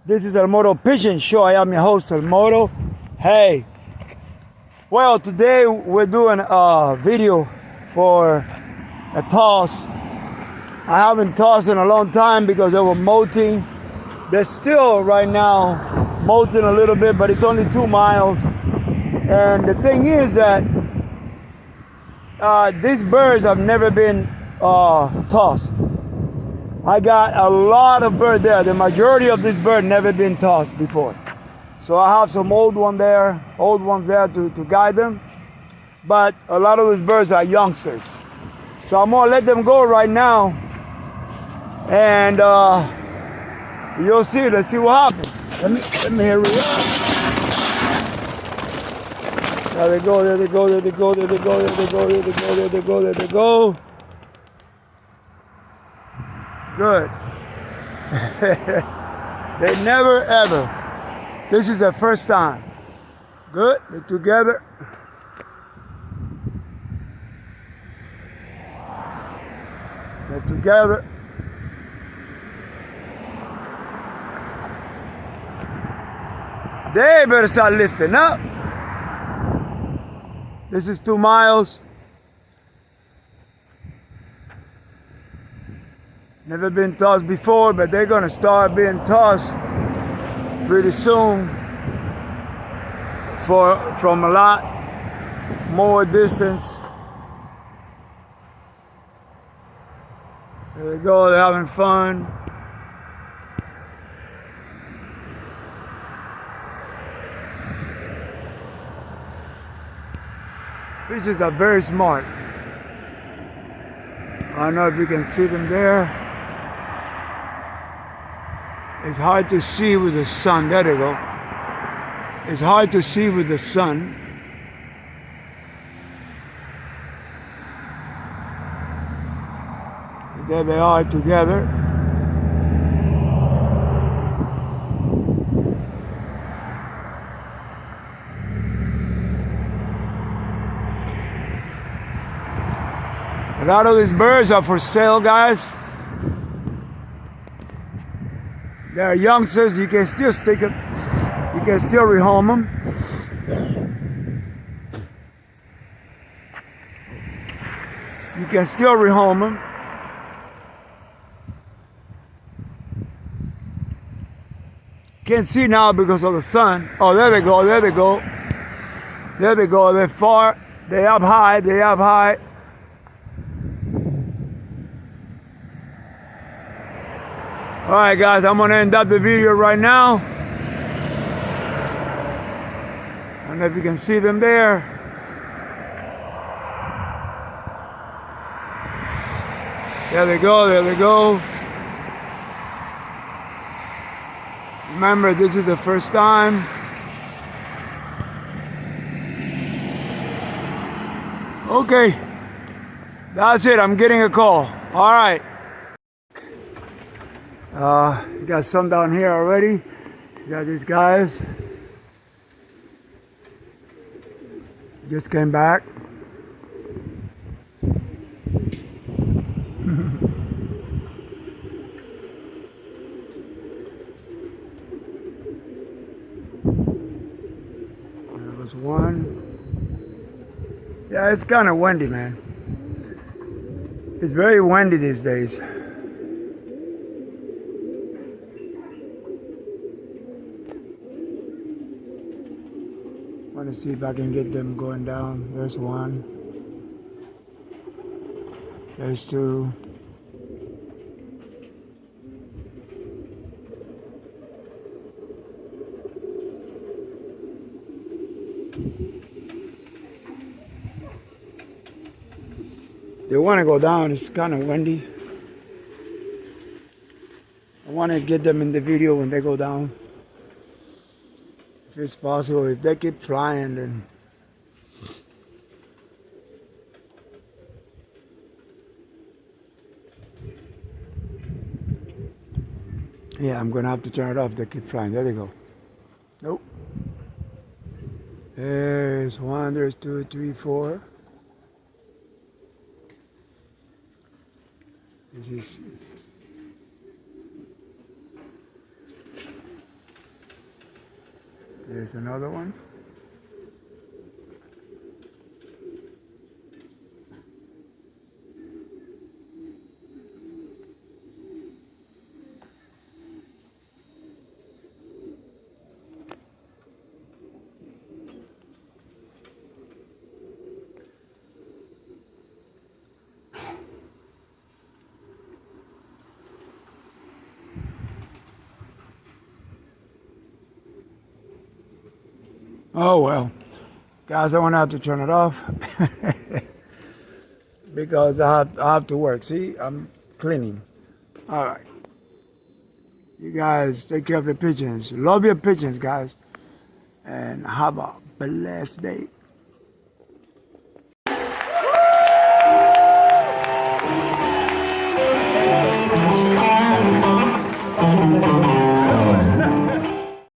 This is El Moro Pigeon Show. I am your host, El Moro. Hey, well, today we're doing a video for a toss. I haven't tossed in a long time because they were molting. They're still right now molting a little bit, but it's only 2 miles. And the thing is that these birds have never been tossed. I got a lot of birds there. The majority of these birds never been tossed before. So I have some old ones there to guide them. But a lot of these birds are youngsters. So I'm gonna let them go right now. And you'll see, let's see what happens. Let me hurry up. There they go, there they go, there they go, there they go, there they go, there they go, there they go, there they go. Good. They never ever. This is their first time. Good. They're together. They're together. They better start lifting up. This is 2 miles. Never been tossed before, but they're gonna start being tossed pretty soon from a lot more distance. There they go, they're having fun. Fishes are very smart. I don't know if you can see them there. It's hard to see with the sun. There they go. It's hard to see with the sun. There they are together. A lot of these birds are for sale, guys. They are youngsters. You can still stick them. You can still rehome them. You can still rehome them. Can't see now because of the sun. Oh, there they go. There they go. There they go. They're far. They up high. They up high. Alright guys, I'm gonna end up the video right now. I don't know if you can see them there. There they go, there they go. Remember, this is the first time. Okay, that's it, I'm getting a call. Alright. You got some down here already. You got these guys. Just came back. There was one. Yeah, it's kind of windy, man. It's very windy these days. I want to see if I can get them going down. There's one. There's two. They want to go down. It's kind of windy. I want to get them in the video when they go down. If it's possible. If they keep flying, then yeah, I'm gonna have to turn it off. They keep flying. There they go. Nope. There's one, there's two, three, four. This is There's another one. Oh well, guys, I won't have to turn it off because I have to work. See, I'm cleaning. All right, you guys take care of your pigeons. Love your pigeons, guys, and have a blessed day.